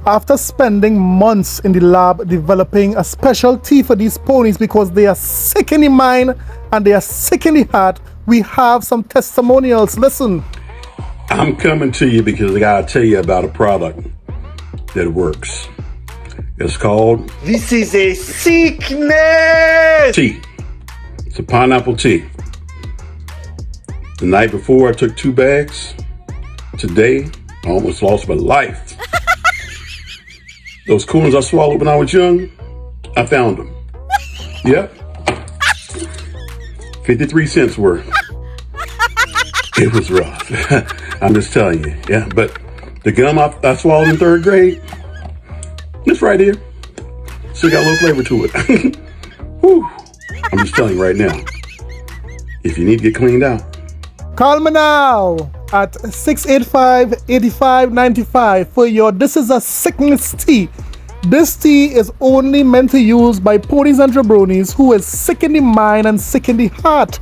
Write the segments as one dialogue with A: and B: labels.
A: After spending months in the lab developing a special tea for these ponies because they are sick in the mind and they are sick in the heart, we have some testimonials. Listen.
B: I'm coming to you because I gotta tell you about a product that works. It's called...
C: This is a sickness!
B: Tea. It's a pineapple tea. The night before I took 2 bags. Today, I almost lost my life. Those coolers I swallowed when I was young, I found them. Yep. 53 cents worth. It was rough. I'm just telling you. Yeah, but the gum I swallowed in 3rd grade, it's right here. Still got a little flavor to it. Whew. I'm just telling you right now, if you need to get cleaned out.
A: Call me now at 685-8595 for your This Is a Sickness tea. This tea is only meant to use by ponies and jabronis who is sick in the mind and sick in the heart.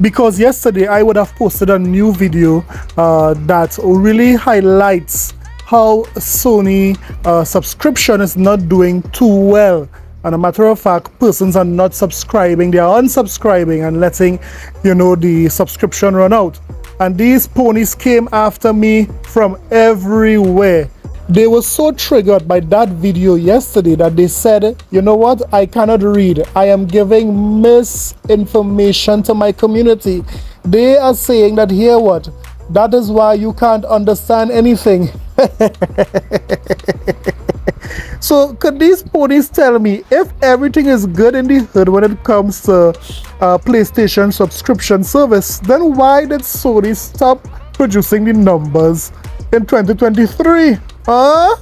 A: Because yesterday I would have posted a new video that really highlights how Sony subscription is not doing too well. And a matter of fact, persons are not subscribing, they are unsubscribing and letting, the subscription run out. And these ponies came after me from everywhere. They were so triggered by that video yesterday that they said, you know what, I cannot read. I am giving misinformation to my community. They are saying that, hear what, that is why you can't understand anything. So could these ponies tell me, if everything is good in the hood when it comes to PlayStation subscription service, then why did Sony stop producing the numbers in 2023? Huh?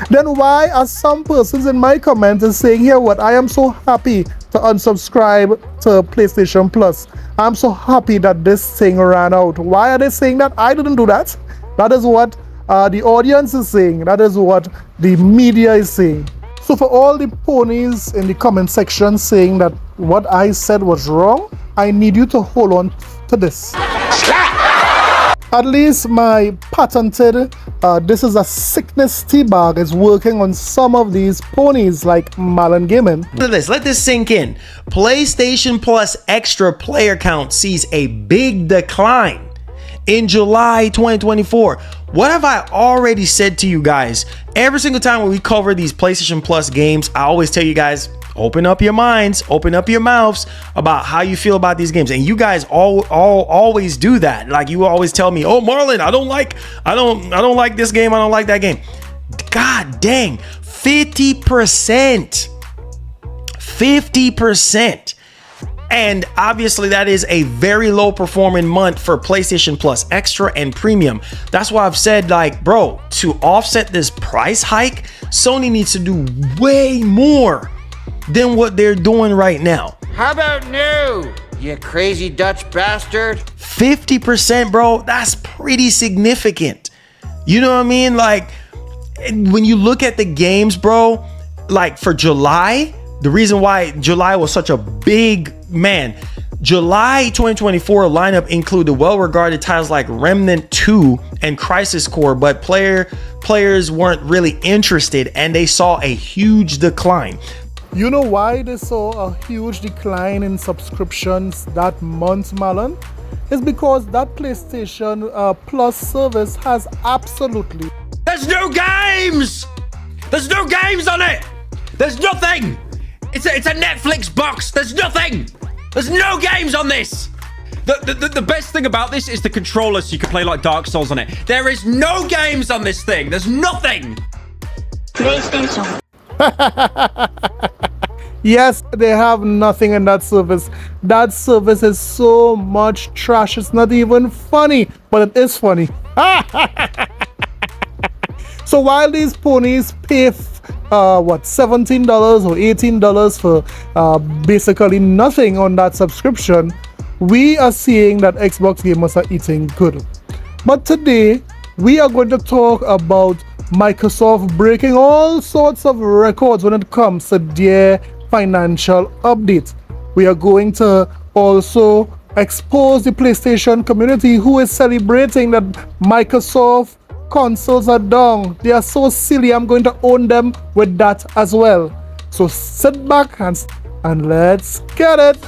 A: Then why are some persons in my comments saying, here what, I am so happy to unsubscribe to PlayStation Plus. I'm so happy that this thing ran out. Why are they saying that? I didn't do that. That is what the audience is saying. That is what the media is saying. So for all the ponies in the comment section saying that what I said was wrong, I need you to hold on to this. At least my patented This Is a Sickness tea bag is working on some of these ponies like Malin Gaming.
D: Let this sink in. PlayStation Plus Extra player count sees a big decline in July 2024. What have I already said to you guys? Every single time when we cover these PlayStation Plus games, I always tell you guys, open up your minds, open up your mouths about how you feel about these games. And you guys always do that. Like you always tell me, oh, Marlon, I don't like this game. I don't like that game. God dang, 50%. 50%. And obviously that is a very low performing month for PlayStation Plus Extra and Premium. That's why I've said, like, bro, to offset this price hike, Sony needs to do way more than what they're doing right now.
C: How about no, you crazy Dutch bastard?
D: 50%, bro, that's pretty significant. You know what I mean? Like, when you look at the games, bro, like for July, the reason why July was such a big, July 2024 lineup included well-regarded titles like Remnant 2 and Crisis Core, but players weren't really interested and they saw a huge decline.
A: You know why they saw a huge decline in subscriptions that month, Malin? It's because that PlayStation Plus service has absolutely...
E: There's no games! There's no games on it! There's nothing! It's a Netflix box. There's nothing. There's no games on this. The best thing about this is the controller, so you can play like Dark Souls on it. There is no games on this thing. There's nothing.
F: PlayStation.
A: Yes, they have nothing in that service. That service is so much trash. It's not even funny, but it is funny. So while these ponies pay $17 or $18 for basically nothing on that subscription, we are seeing that Xbox gamers are eating good. But today we are going to talk about Microsoft breaking all sorts of records when it comes to their financial update. We are going to also expose the PlayStation community who is celebrating that Microsoft consoles are down. They are so silly. I'm going to own them with that as well. So sit back and let's get it.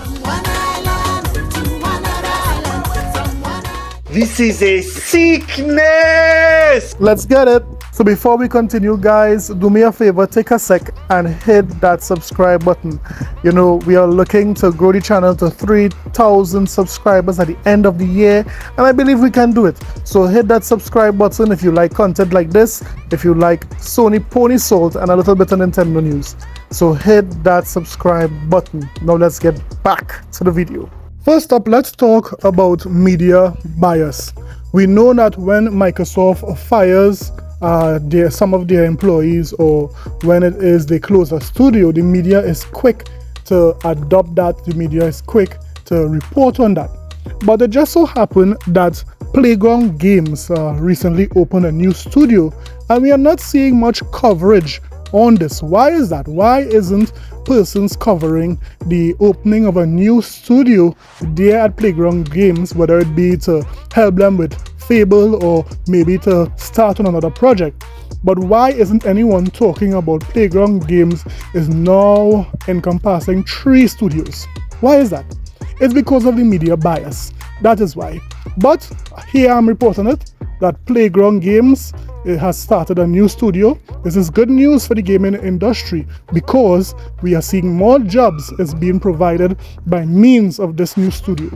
G: This is a sickness!
A: Let's get it. So before we continue, guys, do me a favor, take a sec and hit that subscribe button. You know, we are looking to grow the channel to 3,000 subscribers at the end of the year, and I believe we can do it. So hit that subscribe button if you like content like this, if you like Sony Pony Salt and a little bit of Nintendo news. So hit that subscribe button. Now let's get back to the video. First up, let's talk about media bias. We know that when Microsoft fires some of their employees, or when it is they close a studio, the media is quick to adopt that. The media is quick to report on that. But it just so happened that Playground Games recently opened a new studio, and we are not seeing much coverage on this. Why is that? Why isn't persons covering the opening of a new studio there at Playground Games, whether it be to help them with Fable or maybe to start on another project? But why isn't anyone talking about Playground Games is now encompassing 3 studios? Why is that? It's because of the media bias. That is why. But here I'm reporting it, that Playground Games has started a new studio. This is good news for the gaming industry because we are seeing more jobs is being provided by means of this new studio.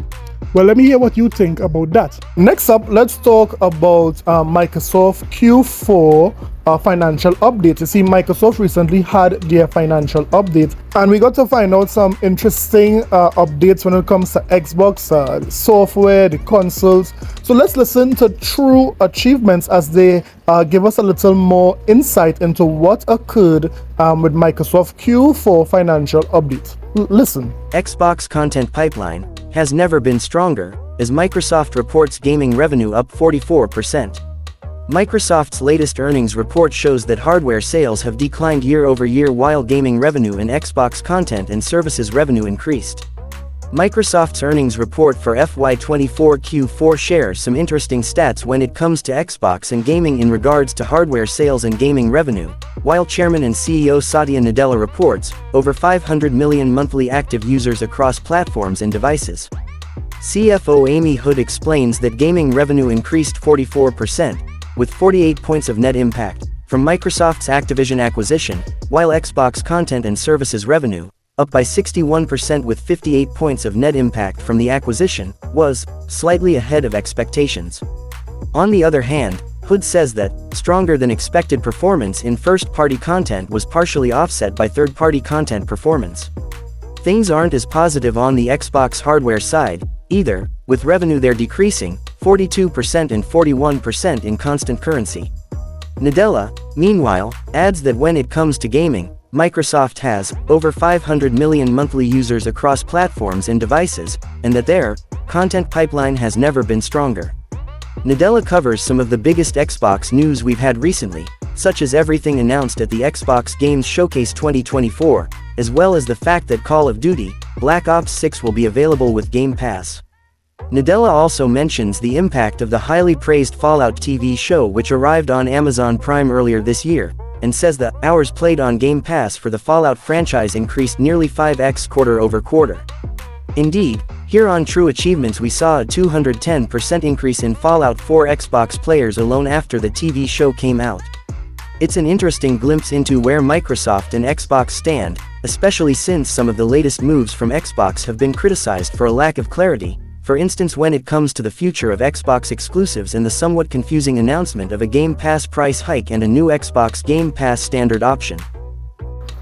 A: Well, let me hear what you think about that. Next up, let's talk about Microsoft Q4 financial update. You see, Microsoft recently had their financial update, and we got to find out some interesting updates when it comes to Xbox software, the consoles. So let's listen to true achievements as they give us a little more insight into what occurred with Microsoft Q4 financial update. Listen.
H: Xbox content pipeline has never been stronger, as Microsoft reports gaming revenue up 44%. Microsoft's latest earnings report shows that hardware sales have declined year over year while gaming revenue and Xbox content and services revenue increased. Microsoft's earnings report for FY24 Q4 shares some interesting stats when it comes to Xbox and gaming in regards to hardware sales and gaming revenue, while Chairman and CEO Satya Nadella reports over 500 million monthly active users across platforms and devices. CFO Amy Hood explains that gaming revenue increased 44%, with 48 points of net impact from Microsoft's Activision acquisition, while Xbox content and services revenue, up by 61% with 58 points of net impact from the acquisition, was slightly ahead of expectations. On the other hand, Hood says that stronger than expected performance in first-party content was partially offset by third-party content performance. Things aren't as positive on the Xbox hardware side, either, with revenue there decreasing 42% and 41% in constant currency. Nadella, meanwhile, adds that when it comes to gaming, Microsoft has over 500 million monthly users across platforms and devices, and that their content pipeline has never been stronger. Nadella covers some of the biggest Xbox news we've had recently, such as everything announced at the Xbox Games Showcase 2024, as well as the fact that Call of Duty: Black Ops 6 will be available with Game Pass. Nadella also mentions the impact of the highly praised Fallout TV show which arrived on Amazon Prime earlier this year, and says the hours played on Game Pass for the Fallout franchise increased nearly 5x quarter over quarter. Indeed, here on True Achievements we saw a 210% increase in Fallout 4 Xbox players alone after the TV show came out. It's an interesting glimpse into where Microsoft and Xbox stand, especially since some of the latest moves from Xbox have been criticized for a lack of clarity, for instance when it comes to the future of Xbox exclusives and the somewhat confusing announcement of a Game Pass price hike and a new Xbox Game Pass standard option.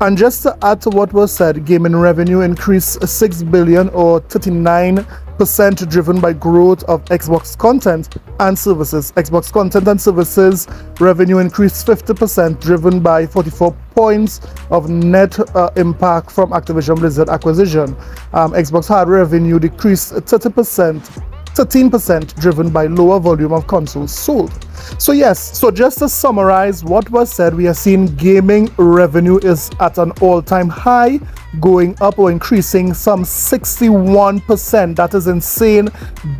A: And just to add to what was said, gaming revenue increased 6 billion or 39% driven by growth of Xbox content and services. Xbox content and services revenue increased 50% driven by 44 points of net impact from Activision Blizzard acquisition. Xbox hardware revenue decreased 13% driven by lower volume of consoles sold. So yes, so just to summarize what was said, we are seeing gaming revenue is at an all-time high, going up or increasing some 61%. That is insane.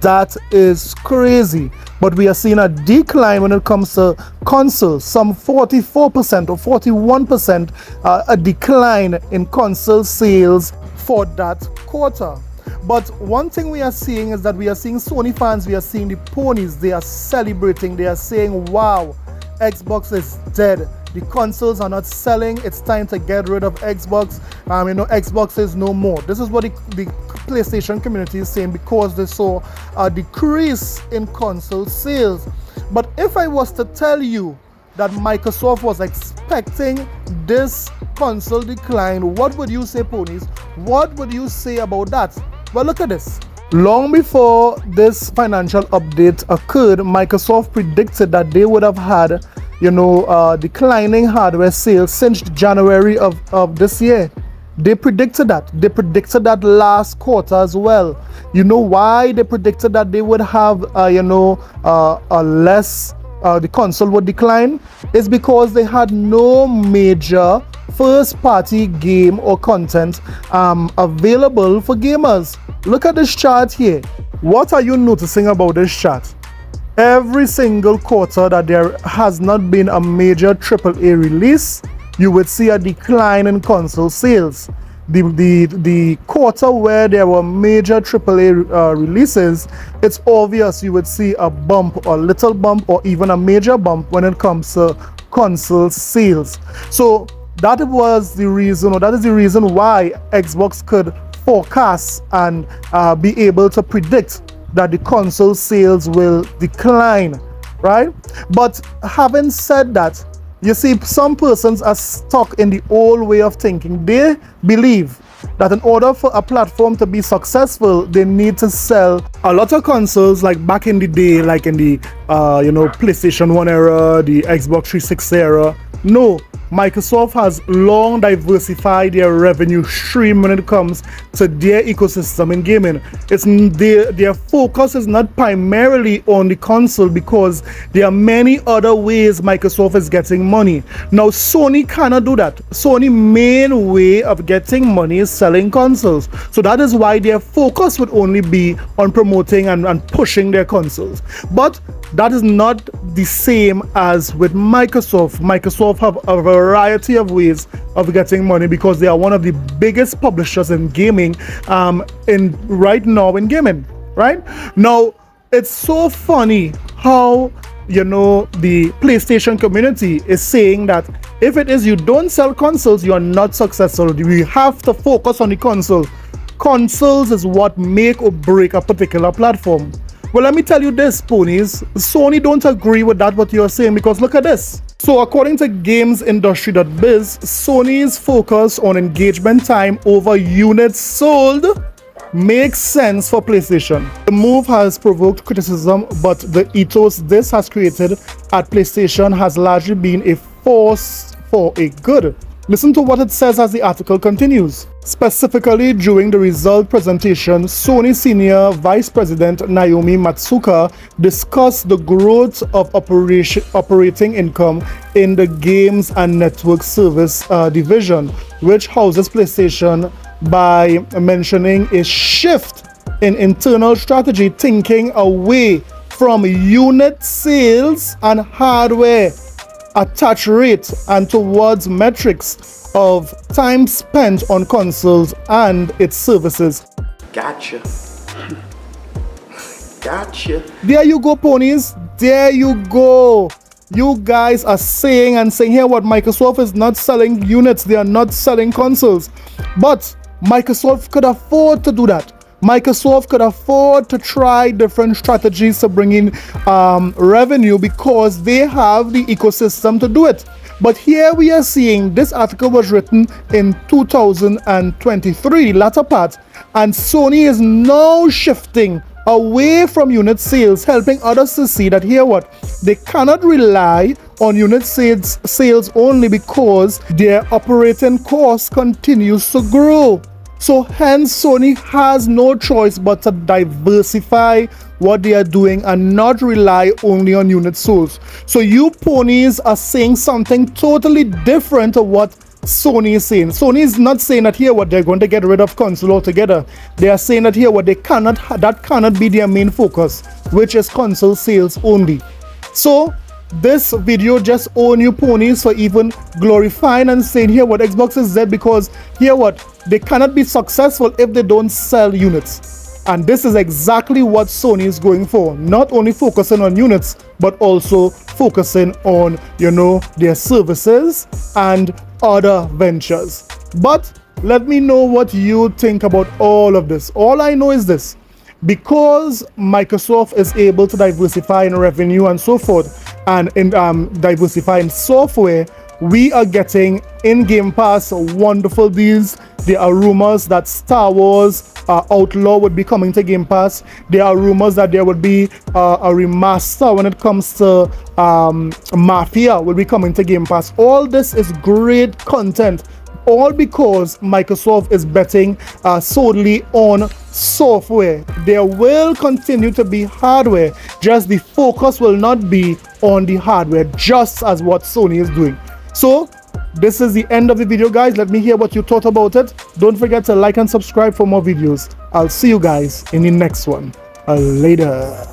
A: That is crazy. But we are seeing a decline when it comes to consoles, some 44% or 41%, a decline in console sales for that quarter. But one thing we are seeing is that we are seeing Sony fans, we are seeing the ponies, they are celebrating, they are saying, wow, Xbox is dead. The consoles are not selling. It's time to get rid of Xbox. Xbox is no more. This is what the PlayStation community is saying because they saw a decrease in console sales. But if I was to tell you that Microsoft was expecting this console decline, what would you say, ponies? What would you say about that? Well, look at this. Long before this financial update occurred, Microsoft predicted that they would have had declining hardware sales since January of this year. They predicted that. They predicted that last quarter as well. You know why they predicted that they would have, the console would decline? It's because they had no major first-party game or content available for gamers. Look at this chart here. What are you noticing about this chart? Every single quarter that there has not been a major AAA release, you would see a decline in console sales. The quarter where there were major AAA releases, it's obvious you would see a bump, or little bump, or even a major bump when it comes to console sales. So that was the reason, or that is the reason why Xbox could forecast and be able to predict that the console sales will decline, right? But having said that, you see, some persons are stuck in the old way of thinking. They believe that in order for a platform to be successful, they need to sell a lot of consoles, like back in the day, like in the PlayStation 1 era, the Xbox 360 era. No, Microsoft has long diversified their revenue stream when it comes to their ecosystem in gaming. It's their focus is not primarily on the console because there are many other ways Microsoft is getting money. Now, Sony cannot do that. Sony's main way of getting money is selling consoles. So that is why their focus would only be on promoting and pushing their consoles. But that is not the same as with Microsoft. Microsoft have a variety of ways of getting money because they are one of the biggest publishers in gaming right now in gaming, right? Now, it's so funny how the PlayStation community is saying that if it is you don't sell consoles, you are not successful. We have to focus on the console. Consoles is what make or break a particular platform. Well, let me tell you this, ponies. Sony don't agree with that, what you're saying, because look at this. So according to GamesIndustry.biz, Sony's focus on engagement time over units sold makes sense for PlayStation. The move has provoked criticism, but the ethos this has created at PlayStation has largely been a force for a good. Listen to what it says as the article continues. Specifically, during the result presentation, Sony Senior Vice President Naomi Matsuka discussed the growth of operating income in the Games and Network Service division, which houses PlayStation, by mentioning a shift in internal strategy thinking away from unit sales and hardware attach rate and towards metrics of time spent on consoles and its services.
G: Gotcha. Gotcha.
A: There you go, ponies. There you go. You guys are saying here what Microsoft is not selling units. They are not selling consoles. But Microsoft could afford to do that. Microsoft could afford to try different strategies to bring in revenue because they have the ecosystem to do it. But here we are seeing this article was written in 2023, latter part, and Sony is now shifting away from unit sales, helping others to see that here what they cannot rely on unit sales only because their operating cost continues to grow. So hence Sony has no choice but to diversify what they are doing and not rely only on unit sales. So you ponies are saying something totally different to what Sony is saying. Sony is not saying that here what they're going to get rid of console altogether. They are saying that here what they cannot, that cannot be their main focus, which is console sales only. So this video just own you ponies for even glorifying and saying here what Xbox is dead, because here what they cannot be successful if they don't sell units. And this is exactly what Sony is going for, not only focusing on units but also focusing on, you know, their services and other ventures. But let me know what you think about all of this. All I know is this: because Microsoft is able to diversify in revenue and so forth, and in diversify in software, we are getting in Game Pass wonderful deals. There are rumors that Star Wars Outlaw would be coming to Game Pass. There are rumors that there would be a remaster when it comes to Mafia will be coming to Game Pass. All this is great content, all because Microsoft is betting solely on software. There will continue to be hardware, just the focus will not be on the hardware, just as what Sony is doing. So this is the end of the video, guys. Let me hear what you thought about it. Don't forget to like and subscribe for more videos. I'll see you guys in the next one. Later.